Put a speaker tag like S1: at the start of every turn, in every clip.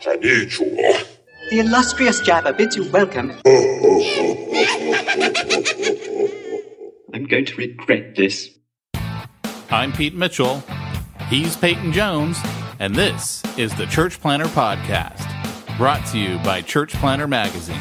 S1: The illustrious Jabba bids you welcome. I'm going to regret this.
S2: I'm Pete Mitchell. He's Peyton Jones. And this is the Church Planter Podcast, brought to you by Church Planter Magazine.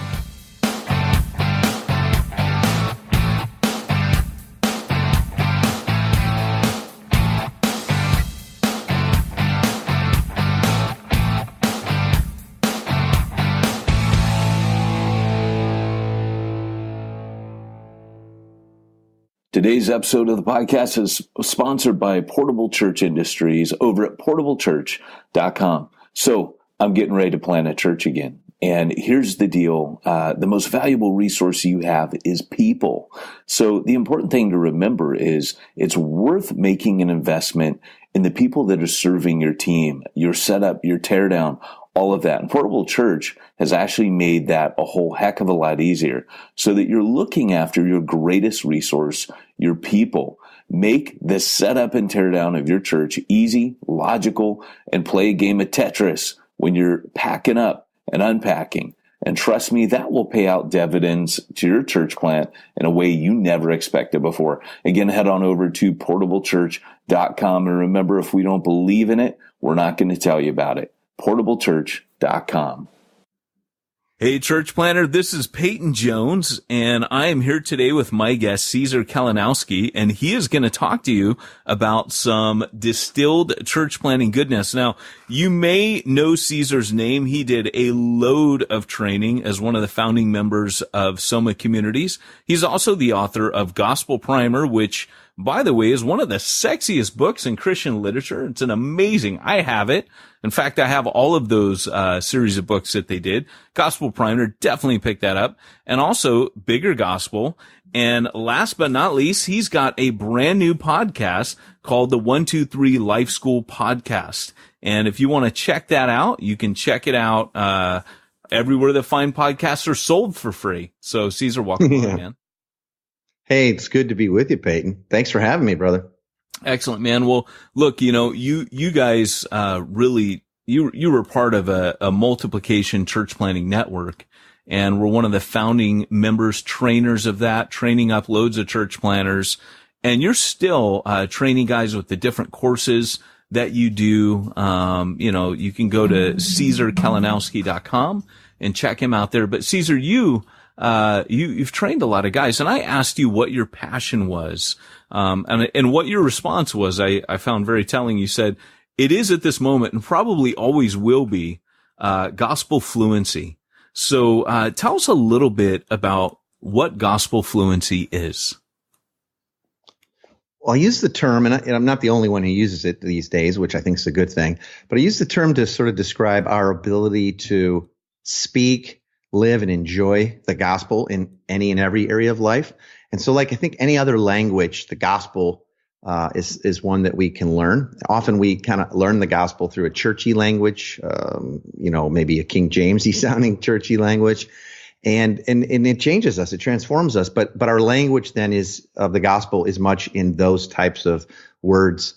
S3: Today's episode of the podcast is sponsored by Portable Church Industries over at portablechurch.com. So I'm getting ready to plant a church again. And here's the deal. The most valuable resource you have is people. So the important thing to remember is it's worth making an investment in the people that are serving your team, your setup, your teardown, all of that. And Portable Church has actually made that a whole heck of a lot easier so that you're looking after your greatest resource, your people. Make the setup and teardown of your church easy, logical, and play a game of Tetris when you're packing up and unpacking. And trust me, that will pay out dividends to your church plant in a way you never expected before. Again, head on over to portablechurch.com. And remember, if we don't believe in it, we're not going to tell you about it. portablechurch.com.
S4: Hey, Church Planter, this is Peyton Jones, and I am here today with my guest, Caesar Kalinowski, and he is going to talk to you about some distilled church planting goodness. Now, you may know Caesar's name. He did a load of training as one of the founding members of Soma Communities. He's also the author of Gospel Primer, which, by the way, is one of the sexiest books in Christian literature. It's an amazing, I have it. In fact, I have all of those series of books that they did. Gospel Primer, definitely pick that up. And also Bigger Gospel. And last but not least, he's got a brand new podcast called the 123 Life School Podcast. And if you want to check that out, you can check it out everywhere that fine podcasts are sold for free. So Caesar, welcome on, man.
S5: Hey, it's good to be with you, Peyton. Thanks for having me, brother.
S4: Excellent, man. Well, look, you guys, really, you were part of a multiplication church planting network, and we're one of the founding members, trainers of that, training up loads of church planters. And you're still, training guys with the different courses that you do. You can go to CaesarKalinowski.com and check him out there. But Caesar, you've trained a lot of guys, and I asked you what your passion was, and what your response was. I found very telling. You said it is at this moment, and probably always will be, gospel fluency. So, tell us a little bit about what gospel fluency is.
S5: Well, I use the term, and I'm not the only one who uses it these days, which I think is a good thing, but I use the term to sort of describe our ability to speak, live, and enjoy the gospel in any and every area of life. And so, like I think any other language, the gospel is one that we can learn. Often we kind of learn the gospel through a churchy language, maybe a King Jamesy sounding churchy language. And it changes us, it transforms us. But our language then is of the gospel is much in those types of words,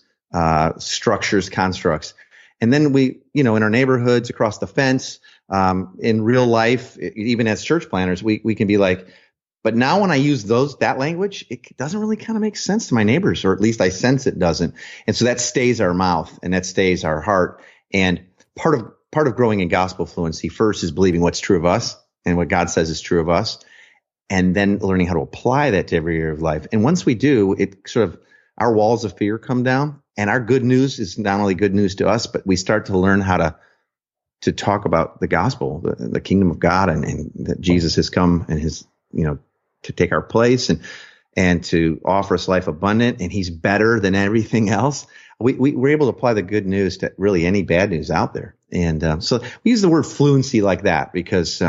S5: structures, constructs. And then we, in our neighborhoods, across the fence, in real life, even as church planners, we can be like, but now when I use that language, it doesn't really kind of make sense to my neighbors, or at least I sense it doesn't. And so that stays our mouth and that stays our heart. And part of growing in gospel fluency first is believing what's true of us and what God says is true of us, and then learning how to apply that to every area of life. And once we do, it sort of, our walls of fear come down, and our good news is not only good news to us, but we start to learn how to talk about the gospel, the kingdom of God, and that Jesus has come and his, to take our place and to offer us life abundant, and he's better than everything else. We're able to apply the good news to really any bad news out there. And so we use the word fluency like that because,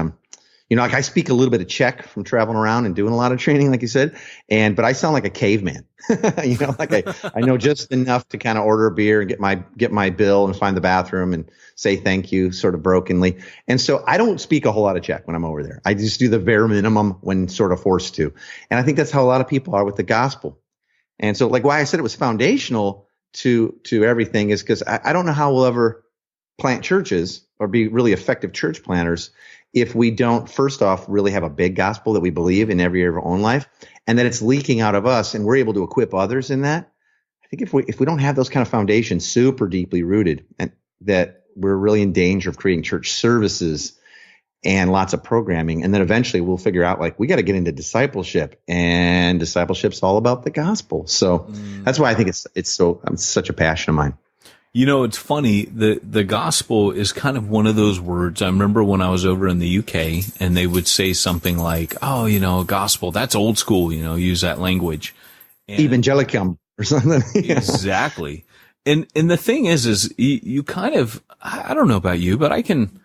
S5: like I speak a little bit of Czech from traveling around and doing a lot of training, like you said, but I sound like a caveman, like I know just enough to kind of order a beer and get my bill and find the bathroom and say thank you sort of brokenly. And so I don't speak a whole lot of Czech when I'm over there. I just do the bare minimum when sort of forced to. And I think that's how a lot of people are with the gospel. And so like why I said it was foundational to everything is because I don't know how we'll ever plant churches or be really effective church planners if we don't, first off, really have a big gospel that we believe in every area of our own life, and that it's leaking out of us, and we're able to equip others in that. I think if we don't have those kind of foundations super deeply rooted, and that we're really in danger of creating church services and lots of programming, and then eventually we'll figure out like we got to get into discipleship, and discipleship's all about the gospel. So that's why I think it's such a passion of mine.
S4: You know, it's funny, the gospel is kind of one of those words. I remember when I was over in the UK and they would say something like, oh, you know, gospel, that's old school, you know, use that language. And
S5: Evangelicum or something.
S4: Exactly. And the thing is you kind of, I don't know about you, but I can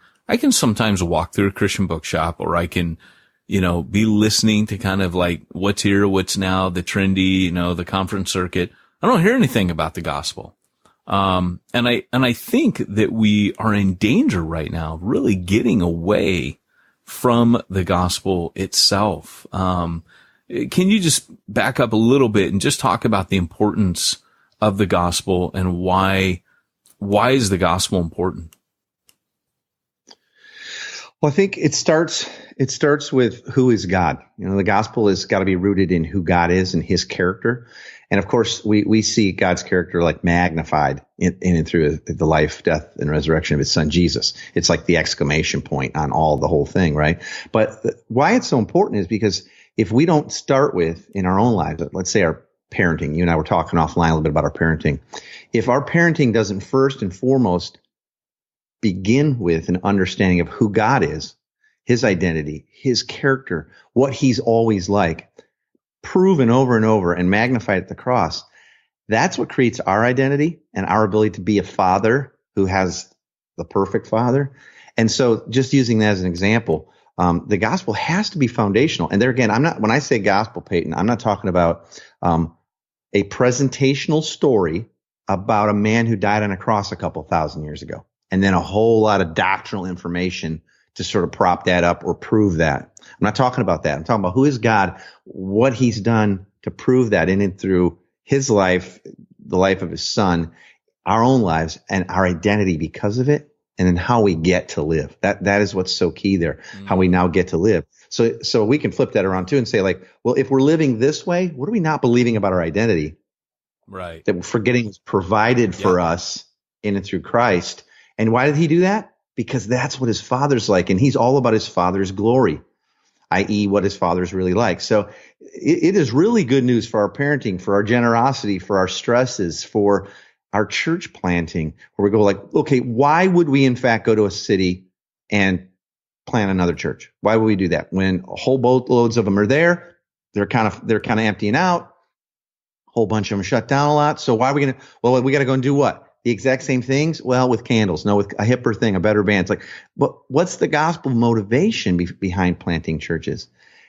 S4: sometimes walk through a Christian bookshop, or I can, you know, be listening to kind of like what's here, what's now, the trendy, you know, the conference circuit. I don't hear anything about the gospel. And I think that we are in danger right now, of really getting away from the gospel itself. Can you just back up a little bit and just talk about the importance of the gospel and why is the gospel important?
S5: Well, I think it starts with who is God. You know, the gospel has got to be rooted in who God is and his character. And of course, we see God's character like magnified in and through the life, death, and resurrection of his son, Jesus. It's like the exclamation point on the whole thing, right? But why it's so important is because if we don't start with in our own lives, let's say our parenting, you and I were talking offline a little bit about our parenting. If our parenting doesn't first and foremost begin with an understanding of who God is, his identity, his character, what he's always like, proven over and over and magnified at the cross, that's what creates our identity and our ability to be a father who has the perfect father. And so just using that as an example, the gospel has to be foundational. And there again, when I say gospel, Peyton, I'm not talking about a presentational story about a man who died on a cross a couple thousand years ago, and then a whole lot of doctrinal information to sort of prop that up or prove that. I'm not talking about that. I'm talking about who is God, what he's done to prove that in and through his life, the life of his son, our own lives, and our identity because of it, and then how we get to live. That is what's so key there, how we now get to live. So we can flip that around too and say like, well, if we're living this way, what are we not believing about our identity?
S4: Right.
S5: That we're forgetting was provided for us in and through Christ. And why did he do that? Because that's what his father's like. And he's all about his father's glory, i.e. what his father's really like. So it is really good news for our parenting, for our generosity, for our stresses, for our church planting, where we go like, okay, why would we in fact go to a city and plant another church? Why would we do that? When whole boatloads of them are there, they're kind of emptying out. A whole bunch of them shut down a lot. So why are we going to, well, we got to go and do what? The exact same things? Well, with candles, no, with a hipper thing, a better band. It's like, but what's the gospel motivation behind planting churches?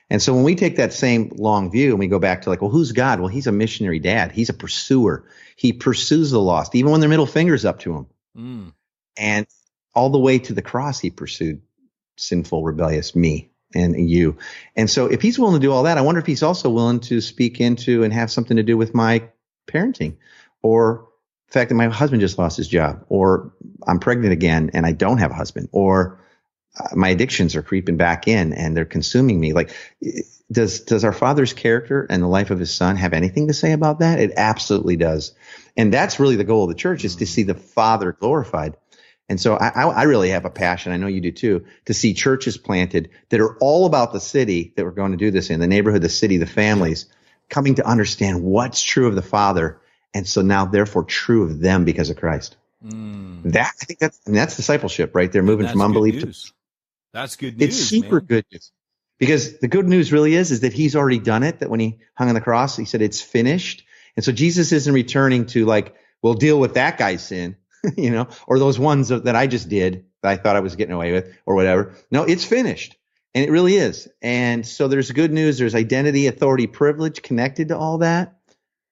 S5: And so when we take that same long view and we go back to like, well, who's God? Well, he's a missionary dad. He's a pursuer. He pursues the lost, even when their middle finger's up to him. And all the way to the cross, he pursued sinful, rebellious me and you. And so if he's willing to do all that, I wonder if he's also willing to speak into and have something to do with my parenting, or the fact that my husband just lost his job, or I'm pregnant again and I don't have a husband, or my addictions are creeping back in and they're consuming me. Like, does our father's character and the life of his son have anything to say about that? It absolutely does. And that's really the goal of the church, is to see the Father glorified. And so I really have a passion, I know you do too, to see churches planted that are all about the city that we're going to do this in, the neighborhood, the city, the families, coming to understand what's true of the Father. And so now, therefore, true of them because of Christ. I think that's discipleship right there, moving from unbelief to.
S4: That's good news.
S5: It's super good news, because the good news really is that he's already done it. That when he hung on the cross, he said it's finished. And so Jesus isn't returning to like, we'll deal with that guy's sin, or those ones that I just did that I thought I was getting away with or whatever. No, it's finished. And it really is. And so there's good news. There's identity, authority, privilege connected to all that.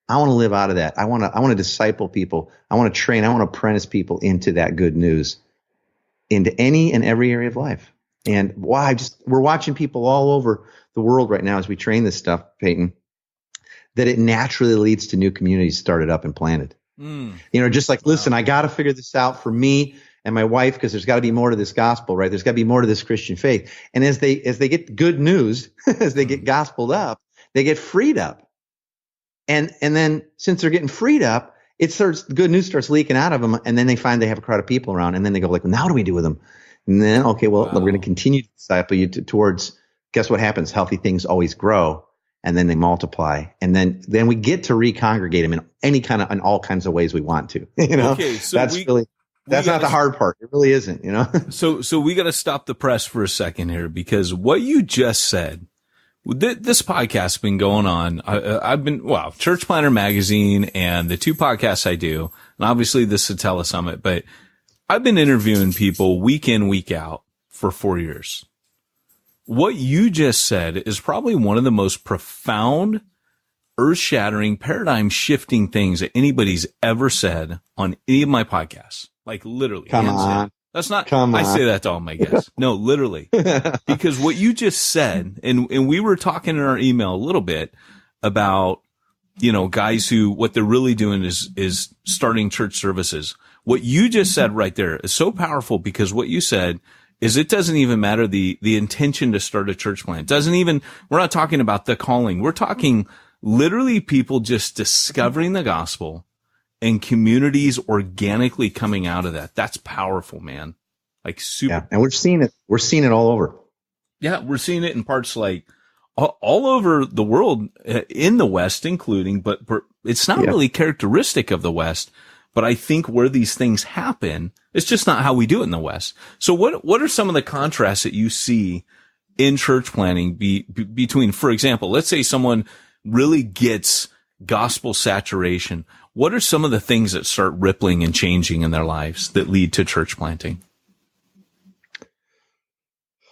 S5: I want to live out of that. I want to disciple people. I want to train. I want to apprentice people into that good news, into any and every area of life. And we're watching people all over the world right now as we train this stuff, Peyton, that it naturally leads to new communities started up and planted. Just like, listen, I got to figure this out for me and my wife, because there's got to be more to this gospel, right? There's got to be more to this Christian faith. And as they get good news, as they get gospeled up, they get freed up. And then since they're getting freed up, good news starts leaking out of them, and then they find they have a crowd of people around, and then they go like, well, now what do we do with them? And then, okay, well, we're going to continue to disciple you towards, guess what happens? Healthy things always grow, and then they multiply. And then we get to recongregate them in all kinds of ways we want to,
S4: Okay, so
S5: that's not the hard part. It really isn't,
S4: So we got to stop the press for a second here, because what you just said, this podcast's been going on. I've been, Church Planner Magazine and the 2 podcasts I do, and obviously the Satella Summit, but I've been interviewing people week in, week out for 4 years. What you just said is probably one of the most profound, earth-shattering, paradigm-shifting things that anybody's ever said on any of my podcasts. Like literally.
S5: Come on.
S4: That's not, I say that to all my guests. No, literally. Because what you just said, and we were talking in our email a little bit about, guys who, what they're really doing is starting church services. What you just said right there is so powerful, because what you said is it doesn't even matter the intention to start a church plant. We're not talking about the calling. We're talking literally people just discovering the gospel and communities organically coming out of that. That's powerful, man. Like super.
S5: Yeah, and we're seeing it all over.
S4: Yeah, we're seeing it in parts like all over the world, in the West including, but it's not really characteristic of the West. But I think where these things happen, it's just not how we do it in the West. So what are some of the contrasts that you see in church planning between, for example, let's say someone really gets gospel saturation. What are some of the things that start rippling and changing in their lives that lead to church planting?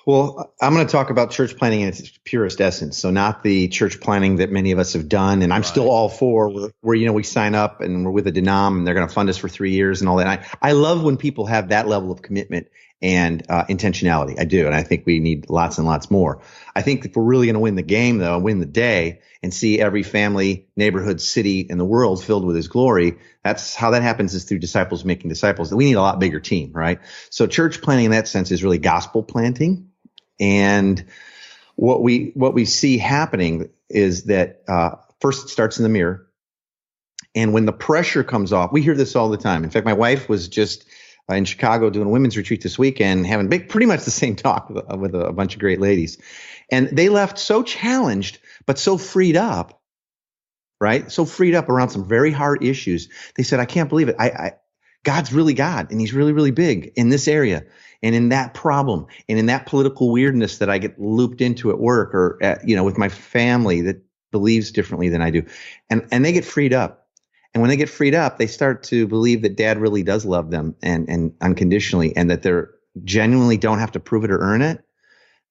S5: Well, I'm going to talk about church planting in its purest essence. So not the church planting that many of us have done. And I'm still all for where we sign up and we're with a denom and they're going to fund us for 3 years and all that. I love when people have that level of commitment and intentionality. I do. And I think we need lots and lots more. I think if we're really going to win the game, though, win the day and see every family, neighborhood, city in the world filled with his glory, that's how that happens, is through disciples making disciples. We need a lot bigger team, right? So church planting in that sense is really gospel planting. And what we see happening is that first it starts in the mirror. And when the pressure comes off, we hear this all the time. In fact, my wife was just in Chicago doing a women's retreat this weekend, having pretty much the same talk with a bunch of great ladies. And they left so challenged, but so freed up, right? So freed up around some very hard issues. They said, I can't believe it. God's really God, and he's really, really big in this area and in that problem and in that political weirdness that I get looped into at work or with my family that believes differently than I do. And they get freed up. And when they get freed up, they start to believe that Dad really does love them and unconditionally, and that they're genuinely don't have to prove it or earn it.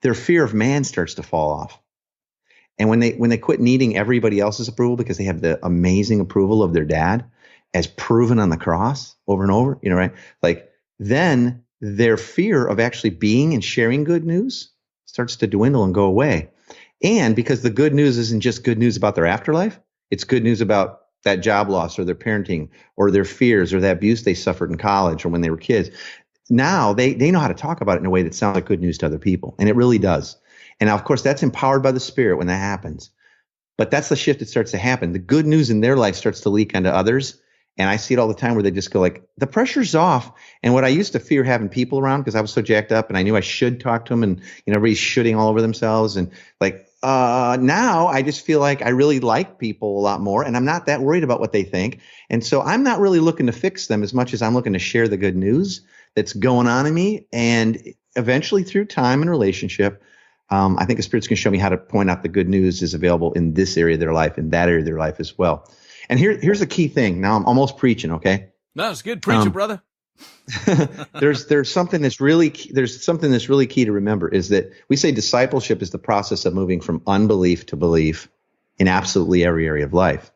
S5: Their fear of man starts to fall off. And when they quit needing everybody else's approval because they have the amazing approval of their dad as proven on the cross over and over, right? Like then their fear of actually being and sharing good news starts to dwindle and go away. And because the good news isn't just good news about their afterlife, it's good news about that job loss or their parenting or their fears or the abuse they suffered in college or when they were kids. Now they know how to talk about it in a way that sounds like good news to other people. And it really does. And now, of course, that's empowered by the Spirit when that happens. But that's the shift that starts to happen. The good news in their life starts to leak onto others. And I see it all the time where they just go like, the pressure's off. And what I used to fear having people around because I was so jacked up and I knew I should talk to them and everybody's shooting all over themselves. And like, now I just feel like I really like people a lot more and I'm not that worried about what they think. And so I'm not really looking to fix them as much as I'm looking to share the good news that's going on in me. And eventually through time and relationship, I think the Spirit's going to show me how to point out the good news is available in this area of their life and that area of their life as well. And here's the key thing. Now I'm almost preaching, okay?
S4: No, it's good. Preach it, brother.
S5: there's something that's really key to remember is that we say discipleship is the process of moving from unbelief to belief in absolutely every area of life.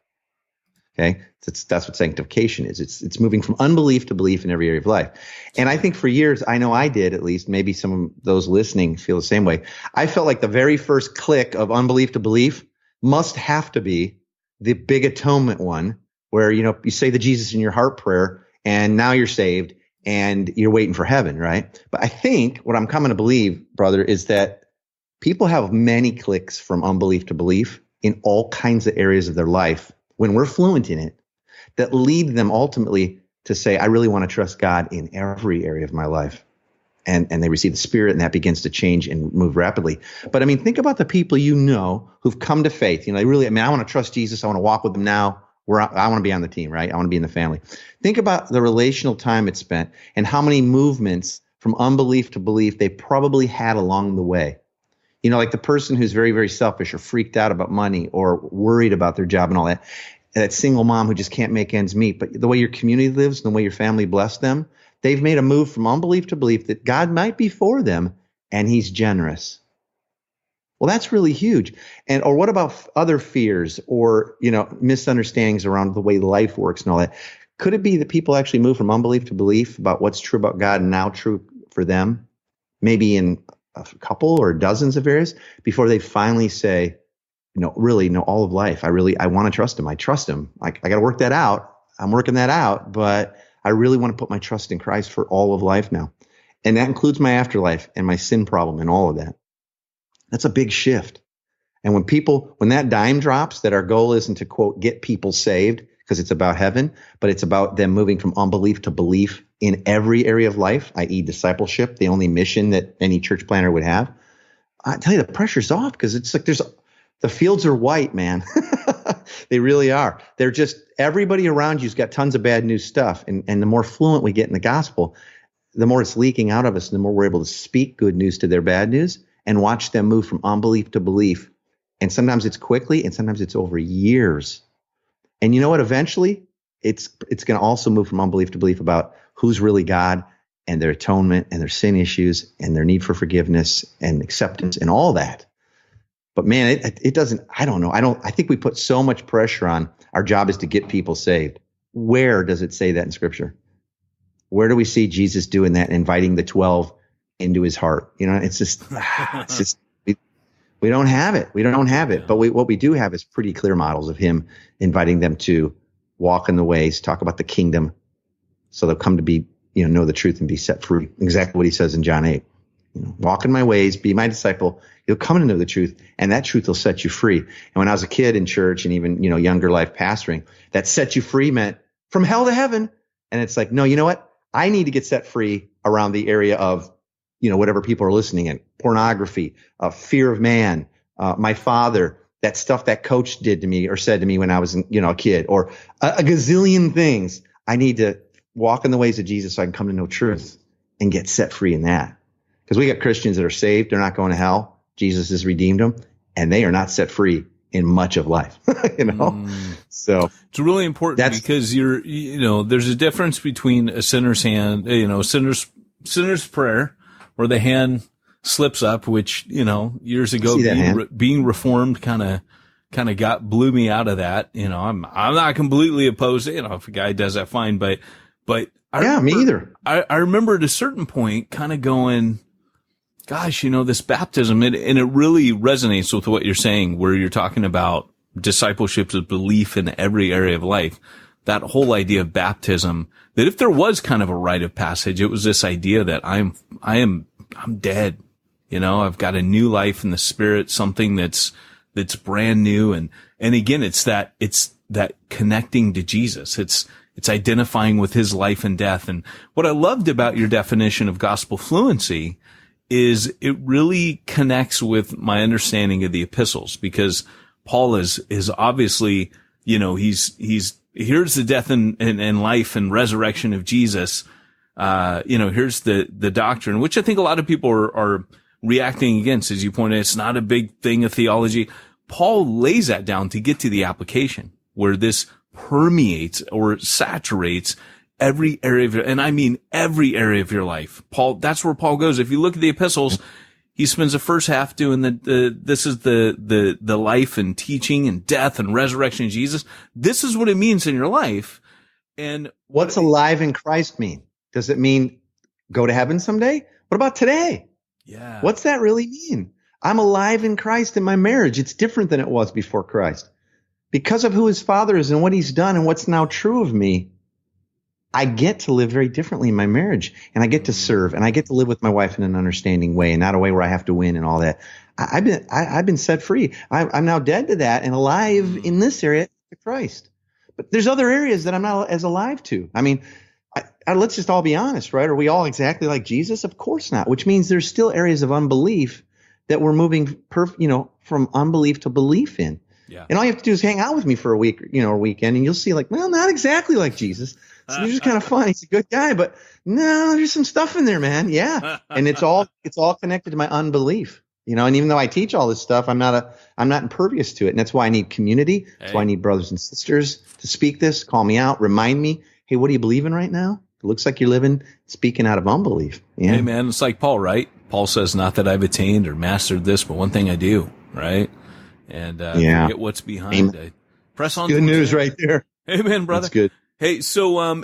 S5: Okay? That's what sanctification is. It's moving from unbelief to belief in every area of life. And I think for years, I know I did at least, maybe some of those listening feel the same way. I felt like the very first click of unbelief to belief must have to be the big atonement one where, you say the Jesus in your heart prayer and now you're saved and you're waiting for heaven, right? But I think what I'm coming to believe, brother, is that people have many clicks from unbelief to belief in all kinds of areas of their life when we're fluent in it that lead them ultimately to say, I really want to trust God in every area of my life. And they receive the Spirit, and that begins to change and move rapidly. But I mean, think about the people you know who've come to faith. You know, I want to trust Jesus. I want to walk with him now. I want to be on the team, right? I want to be in the family. Think about the relational time it's spent and how many movements from unbelief to belief they probably had along the way. You know, like the person who's very, very selfish or freaked out about money or worried about their job and all that. That single mom who just can't make ends meet. But the way your community lives and the way your family blessed them, they've made a move from unbelief to belief that God might be for them and he's generous. Well, that's really huge. Or what about other fears or, you know, misunderstandings around the way life works and all that? Could it be that people actually move from unbelief to belief about what's true about God and now true for them, maybe in a couple or dozens of areas before they finally say, all of life. I want to trust him. I trust him. I got to work that out. I'm working that out, but I really want to put my trust in Christ for all of life now. And that includes my afterlife and my sin problem and all of that. That's a big shift. And when that dime drops, that our goal isn't to, quote, get people saved because it's about heaven, but it's about them moving from unbelief to belief in every area of life, i.e. discipleship, the only mission that any church planner would have. I tell you, the pressure's off because it's like the fields are white, man. They really are. They're just, everybody around you's got tons of bad news stuff. And the more fluent we get in the gospel, the more it's leaking out of us, and the more we're able to speak good news to their bad news and watch them move from unbelief to belief. And sometimes it's quickly, and sometimes it's over years. And you know what? Eventually, it's going to also move from unbelief to belief about who's really God and their atonement and their sin issues and their need for forgiveness and acceptance and all that. But man, it doesn't, I don't know. I think we put so much pressure on our job is to get people saved. Where does it say that in Scripture? Where do we see Jesus doing that, inviting the 12 into his heart? You know, it's just we don't have it. We don't have it. But what we do have is pretty clear models of him inviting them to walk in the ways, talk about the kingdom, so they'll come to be, know the truth and be set free. Exactly what he says in John 8. Walk in my ways, be my disciple. You'll come to know the truth, and that truth will set you free. And when I was a kid in church and even, younger life pastoring, that set you free meant from hell to heaven. And it's like, no, you know what? I need to get set free around the area of, whatever people are listening in, pornography, fear of man, my father, that stuff that coach did to me or said to me when I was, a kid, or a gazillion things. I need to walk in the ways of Jesus so I can come to know truth and get set free in that. Because we got Christians that are saved. They're not going to hell. Jesus has redeemed them, and they are not set free in much of life, So
S4: it's really important because there's a difference between a sinner's hand, sinner's prayer, where the hand slips up, which, years ago being reformed kind of blew me out of that. I'm not completely opposed to, if a guy does that, fine. But
S5: me either.
S4: I remember at a certain point kind of going, gosh, this baptism, and it really resonates with what you're saying, where you're talking about discipleship as belief in every area of life. That whole idea of baptism, that if there was kind of a rite of passage, it was this idea that I'm dead. I've got a new life in the Spirit, something that's brand new. And again, it's that connecting to Jesus. It's identifying with his life and death. And what I loved about your definition of gospel fluency is it really connects with my understanding of the epistles, because Paul is obviously, he's here's the death and life and resurrection of Jesus. Here's the doctrine, which I think a lot of people are reacting against. As you pointed out, it's not a big thing of theology. Paul lays that down to get to the application where this permeates or saturates every area of every area of your life. That's where Paul goes. If you look at the epistles, he spends the first half doing this is the life and teaching and death and resurrection of Jesus. This is what it means in your life. And
S5: what's alive in Christ mean? Does it mean go to heaven someday? What about today?
S4: Yeah.
S5: What's that really mean? I'm alive in Christ in my marriage. It's different than it was before Christ. Because of who his Father is and what he's done and what's now true of me, I get to live very differently in my marriage, and I get to serve, and I get to live with my wife in an understanding way, and not a way where I have to win and all that. I've been set free. I'm now dead to that and alive in this area to Christ. But there's other areas that I'm not as alive to. I mean, let's just all be honest, right? Are we all exactly like Jesus? Of course not. Which means there's still areas of unbelief that we're moving, from unbelief to belief in.
S4: Yeah.
S5: And all you have to do is hang out with me for a week, a weekend, and you'll see, like, well, not exactly like Jesus. So he's just kind of fun. He's a good guy, but no, there's some stuff in there, man. Yeah, and it's all connected to my unbelief. And even though I teach all this stuff, I'm not impervious to it, and that's why I need community. That's why I need brothers and sisters to speak this, call me out, remind me, hey, what do you believe in right now? It looks like you're speaking out of unbelief. Yeah.
S4: Hey, man, it's like Paul, right? Paul says, not that I've attained or mastered this, but one thing I do, right? And forget what's behind. I press on.
S5: Good news right there.
S4: Amen, brother.
S5: That's good.
S4: Hey, so,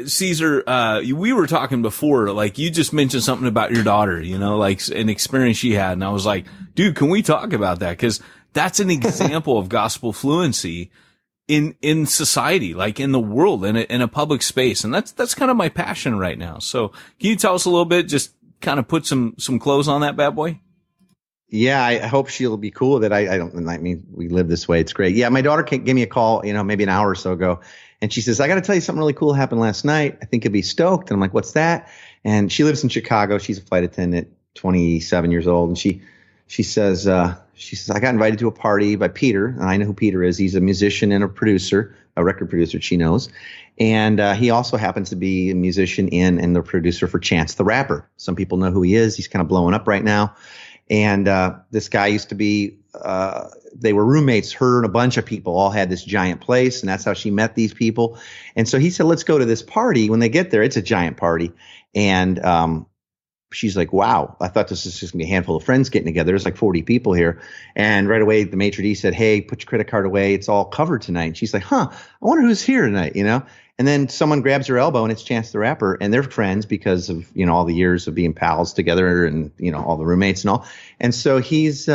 S4: Caesar, we were talking before, like, you just mentioned something about your daughter, like an experience she had. And I was like, dude, can we talk about that? Cause that's an example of gospel fluency in society, like in the world, in a public space. And that's kind of my passion right now. So can you tell us a little bit, just kind of put some clothes on that bad boy?
S5: Yeah, I hope she'll be cool with it. I mean, we live this way. It's great. Yeah, my daughter gave me a call, maybe an hour or so ago. And she says, I got to tell you something really cool happened last night. I think you'll be stoked. And I'm like, what's that? And she lives in Chicago. She's a flight attendant, 27 years old. And she says, I got invited to a party by Peter. And I know who Peter is. He's a musician and a producer, a record producer she knows. And he also happens to be a musician and the producer for Chance the Rapper. Some people know who he is. He's kind of blowing up right now. And this guy used to be they were roommates. Her and a bunch of people all had this giant place, and that's how she met these people. And so he said, let's go to this party. When they get there, it's a giant party. And she's like, wow, I thought this was just going to be a handful of friends getting together. There's like 40 people here. And right away, the maitre d' said, hey, put your credit card away. It's all covered tonight. And she's like, I wonder who's here tonight, And then someone grabs her elbow, and it's Chance the Rapper, and they're friends because of, all the years of being pals together and, all the roommates and all. And so he's,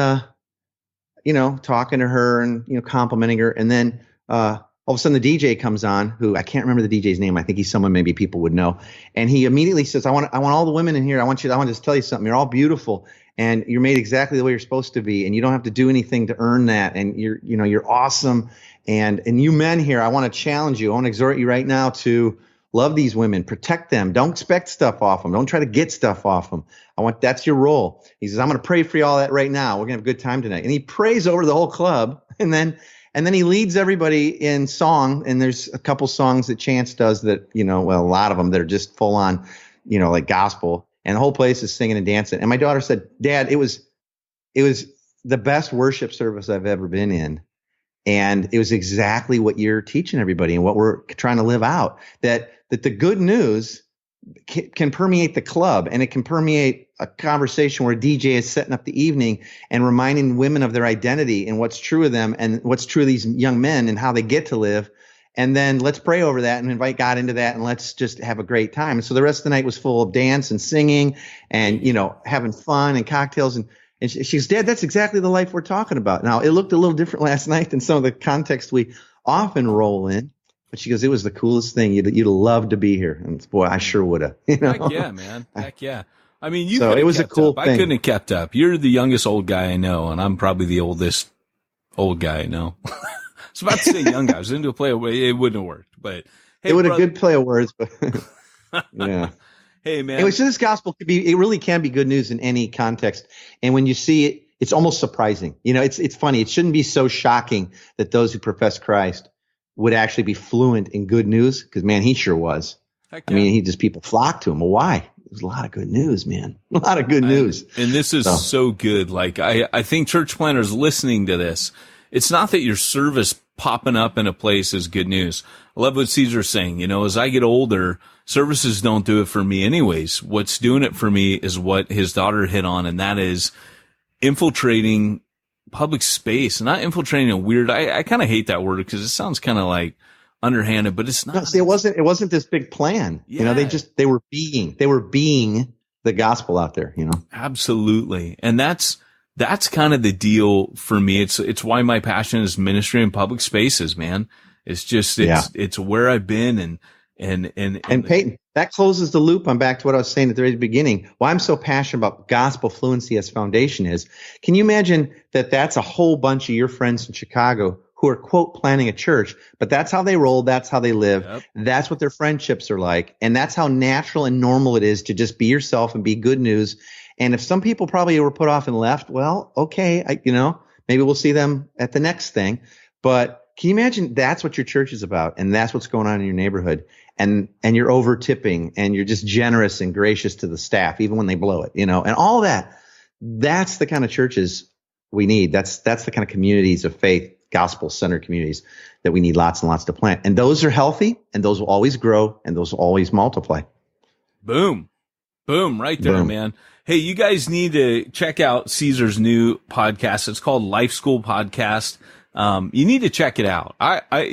S5: talking to her and, complimenting her. And then all of a sudden the DJ comes on, who I can't remember the DJ's name. I think he's someone maybe people would know. And he immediately says, I want all the women in here. I want to just tell you something. You're all beautiful, and you're made exactly the way you're supposed to be. And you don't have to do anything to earn that. And you're awesome. And you men here, I want to challenge you. I want to exhort you right now to love these women, protect them. Don't expect stuff off them. Don't try to get stuff off them. That's your role. He says, I'm going to pray for you all that right now. We're going to have a good time tonight. And he prays over the whole club. And then he leads everybody in song. And there's a couple songs that Chance does that, a lot of them that are just full on, like gospel. And the whole place is singing and dancing. And my daughter said, Dad, it was the best worship service I've ever been in. And it was exactly what you're teaching everybody and what we're trying to live out, that the good news can permeate the club, and it can permeate a conversation where a DJ is setting up the evening and reminding women of their identity and what's true of them and what's true of these young men and how they get to live. And then let's pray over that and invite God into that, and let's just have a great time. And so the rest of the night was full of dance and singing and, having fun and cocktails. And she goes, Dad, that's exactly the life we're talking about. Now, it looked a little different last night than some of the context we often roll in. But she goes, it was the coolest thing. You'd love to be here. And boy, I sure would have.
S4: Heck yeah, man. Heck yeah. I mean,
S5: so it was a cool thing.
S4: I couldn't have kept up. You're the youngest old guy I know, and I'm probably the oldest old guy I know. I was about to say young guy. I was into a play. It wouldn't have worked. But hey,
S5: it would have good play of words. But yeah.
S4: Hey, man.
S5: Anyway, so this gospel it really can be good news in any context. And when you see it, it's almost surprising. It's funny. It shouldn't be so shocking that those who profess Christ would actually be fluent in good news, because, man, he sure was.
S4: Heck yeah.
S5: I mean, people flocked to him. Well, why? There's a lot of good news, man. A lot of good news.
S4: And this is so good. Like, I think church planners listening to this, it's not that your service popping up in a place is good news. I love what Caesar's saying. As I get older, services don't do it for me anyways. What's doing it for me is what his daughter hit on, and that is infiltrating public space, not infiltrating a weird. I kind of hate that word because it sounds kind of like underhanded, but it's not.
S5: No, see, it wasn't this big plan.
S4: Yeah.
S5: They were being the gospel out there.
S4: Absolutely, and that's kind of the deal for me. It's why my passion is ministry in public spaces, man. It's just it's where I've been, And
S5: Peyton, that closes the loop. I'm back to what I was saying at the very beginning. Why I'm so passionate about gospel fluency as foundation is, can you imagine that that's a whole bunch of your friends in Chicago who are, quote, planning a church, but that's how they roll. That's how they live.
S4: Yep.
S5: That's what their friendships are like. And that's how natural and normal it is to just be yourself and be good news. And if some people probably were put off and left, well, okay, maybe we'll see them at the next thing. But can you imagine that's what your church is about, and that's what's going on in your neighborhood, and you're over tipping, and you're just generous and gracious to the staff, even when they blow it, and all that. That's the kind of churches we need. That's the kind of communities of faith, gospel-centered communities that we need lots and lots to plant. And those are healthy, and those will always grow, and those will always multiply.
S4: Boom. Boom, right there,
S5: Boom.
S4: man. Hey, you guys need to check out Caesar's new podcast. It's called Life School Podcast. You need to check it out.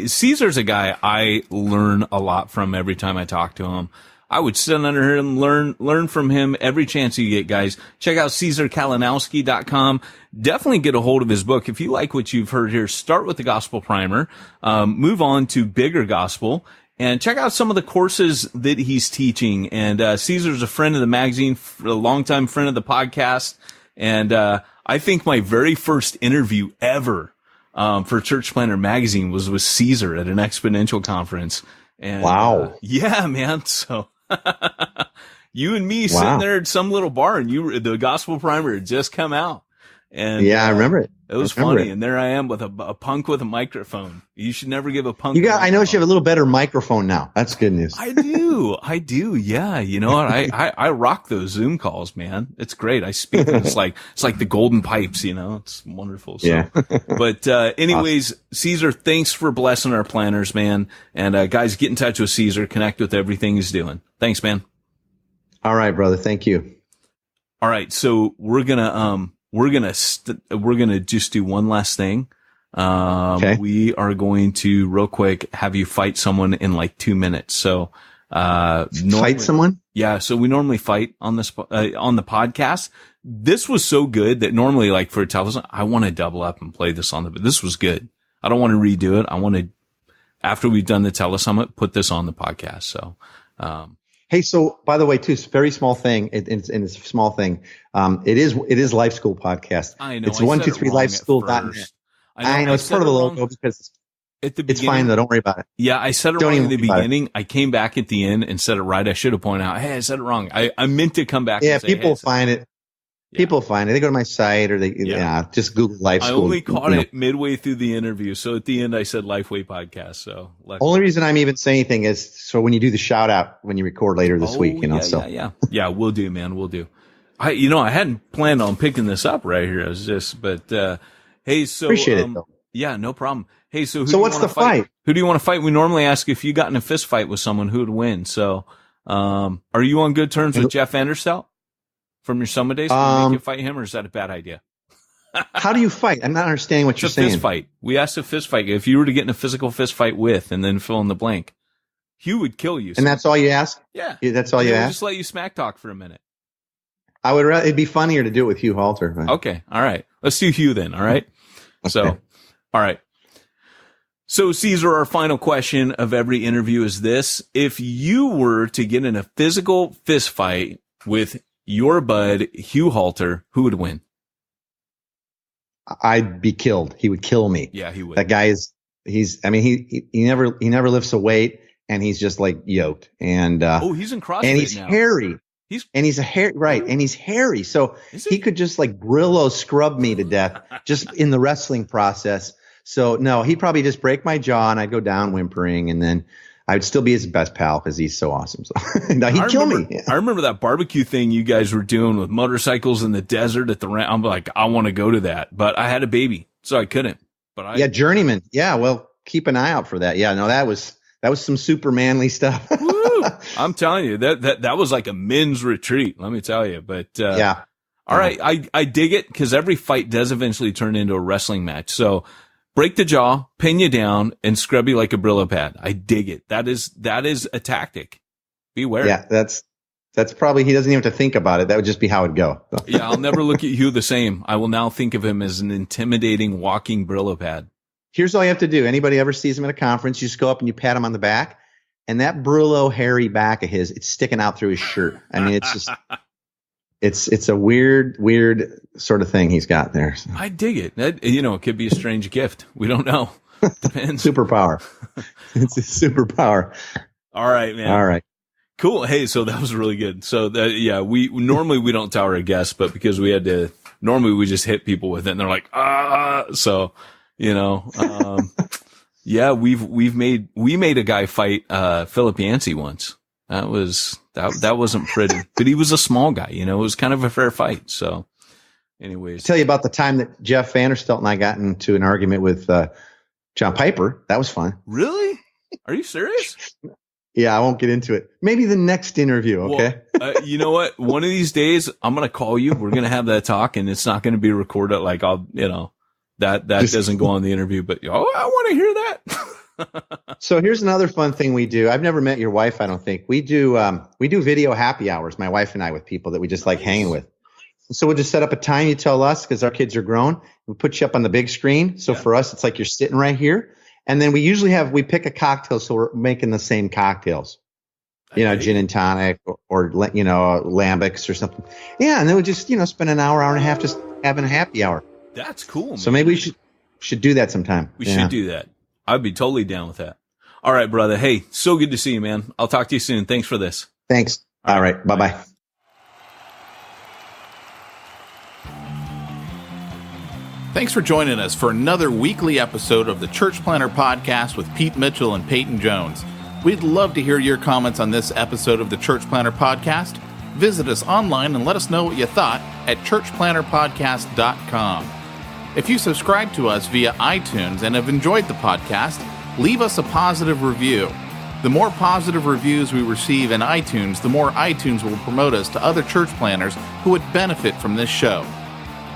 S4: Caesar's a guy I learn a lot from every time I talk to him. I would sit under him, learn from him every chance you get, guys. Check out CesarKalinowski.com. Definitely get a hold of his book. If you like what you've heard here, start with the Gospel Primer, move on to Bigger Gospel, and check out some of the courses that he's teaching. And Caesar's a friend of the magazine, a longtime friend of the podcast. And I think my very first interview ever for Church Planter Magazine was with Caesar at an exponential conference. And,
S5: wow.
S4: Yeah, man. So you and me sitting there at some little bar, and the Gospel Primer had just come out. And
S5: yeah, I remember it.
S4: It was funny. And there I am with a punk with a microphone. You should never give a punk.
S5: I noticed you have a little better microphone now. That's good news.
S4: I do. Yeah. You know what? I rock those Zoom calls, man. It's great. I speak. And it's like the golden pipes, it's wonderful. So,
S5: yeah.
S4: But, anyways, awesome. Caesar, thanks for blessing our planners, man. And, guys, get in touch with Caesar, connect with everything he's doing. Thanks, man.
S5: All right, brother. Thank you.
S4: All right. So we're going to just do one last thing.
S5: Okay.
S4: We are going to real quick have you fight someone in like 2 minutes. So,
S5: fight someone?
S4: Yeah. So we normally fight on this, on the podcast. This was so good that normally, like for a television, I want to double up and play this but this was good. I don't want to redo it. I want to, after we've done the telesummit, put this on the podcast. So,
S5: hey, so by the way, too, it's a very small thing. It's a small thing. It is Life School Podcast.
S4: I know.
S5: It's 123lifeschool.net. I know it's part of the logo because it's fine though. Don't worry about it.
S4: Yeah, I said it wrong in the beginning. I came back at the end and said it right. I should have pointed out, hey, I said it wrong. I meant to come back.
S5: Yeah,
S4: and say,
S5: people find it. Yeah. People find it. They go to my site or they just Google Life School.
S4: I only caught it midway through the interview. So at the end, I said Lifeway Podcast. So
S5: only reason I'm even saying anything is so when you do the shout out when you record later this week,
S4: Yeah, we'll do, man. We'll do. I hadn't planned on picking this up right here. I was just, hey, so
S5: appreciate it though.
S4: Yeah, no problem. Hey, so
S5: what's the fight?
S4: Who do you want to fight? We normally ask if you got in a fist fight with someone, who would win. So, are you on good terms with Jeff Anderstout from your Summit days? Can you fight him, or is that a bad idea?
S5: How do you fight? I'm not understanding what you're saying.
S4: Fist fight. We asked a fist fight. If you were to get in a physical fist fight with, and then fill in the blank, Hugh would kill you.
S5: And that's all you ask?
S4: Yeah.
S5: That's all you ask?
S4: Just let you smack talk for a minute.
S5: I would rather, it'd be funnier to do it with Hugh Halter. Right?
S4: Okay. All right. Let's do Hugh then. All right. Okay. So, all right. So, Caesar, our final question of every interview is this. If you were to get in a physical fist fight with your bud, Hugh Halter, who would win?
S5: I'd be killed. He would kill me.
S4: Yeah, he would.
S5: That guy he never lifts a weight, and he's just like yoked. And,
S4: he's in CrossFit
S5: and he's
S4: now.
S5: hairy. And he's hairy. So he could just like Brillo scrub me to death just in the wrestling process. So no, he'd probably just break my jaw and I'd go down whimpering, and then I would still be his best pal because he's so awesome. So no, he'd kill me. Yeah.
S4: I remember that barbecue thing you guys were doing with motorcycles in the desert at the ramp. I'm like, I want to go to that, but I had a baby, so I couldn't. But
S5: Journeyman. Yeah, well, keep an eye out for that. Yeah, no, that was some super manly stuff.
S4: Woo! I'm telling you that was like a men's retreat. Let me tell you. But
S5: yeah.
S4: All right, I dig it because every fight does eventually turn into a wrestling match. So break the jaw, pin you down, and scrub you like a Brillo pad. I dig it. That is a tactic. Beware.
S5: Yeah, that's probably, he doesn't even have to think about it. That would just be how it'd go.
S4: Yeah, I'll never look at Hugh the same. I will now think of him as an intimidating walking Brillo pad.
S5: Here's all you have to do. Anybody ever sees him at a conference, you just go up and you pat him on the back, and that Brillo hairy back of his, it's sticking out through his shirt. I mean, it's just, it's a weird sort of thing he's got there. So.
S4: I dig it. It could be a strange gift. We don't know. Depends.
S5: Superpower. It's a superpower.
S4: All right, man.
S5: All right.
S4: Cool. Hey, so that was really good. So we normally we don't tell our guests, but because we had to, normally we just hit people with it and they're like, so, we made a guy fight, Philip Yancey once. That wasn't pretty, but he was a small guy, it was kind of a fair fight. So anyways.
S5: I'll tell you about the time that Jeff Vanderstelt and I got into an argument with, John Piper. That was fun.
S4: Really? Are you serious?
S5: Yeah, I won't get into it. Maybe the next interview, okay?
S4: Well, you know what? One of these days, I'm going to call you. We're going to have that talk, and it's not going to be recorded. Like, that doesn't go on the interview, but, I want to hear that.
S5: So here's another fun thing we do. I've never met your wife, I don't think. We do video happy hours, my wife and I, with people that we just like hanging with. So we'll just set up a time. You tell us, because our kids are grown. We put you up on the big screen. So for us, it's like you're sitting right here. And then we usually we pick a cocktail. So we're making the same cocktails, gin and tonic or lambics or something. Yeah. And then we just, spend an hour and a half just having a happy hour.
S4: That's cool, man.
S5: So maybe we should do that sometime.
S4: We should do that. I'd be totally down with that. All right, brother. Hey, so good to see you, man. I'll talk to you soon. Thanks for this.
S5: Thanks. All right. Bye-bye.
S2: Thanks for joining us for another weekly episode of the Church Planter Podcast with Pete Mitchell and Peyton Jones. We'd love to hear your comments on this episode of the Church Planter Podcast. Visit us online and let us know what you thought at churchplanterpodcast.com. If you subscribe to us via iTunes and have enjoyed the podcast, leave us a positive review. The more positive reviews we receive in iTunes, the more iTunes will promote us to other church planners who would benefit from this show.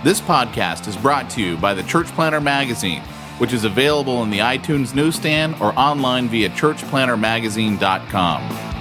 S2: This podcast is brought to you by the Church Planter Magazine, which is available in the iTunes newsstand or online via churchplantermagazine.com.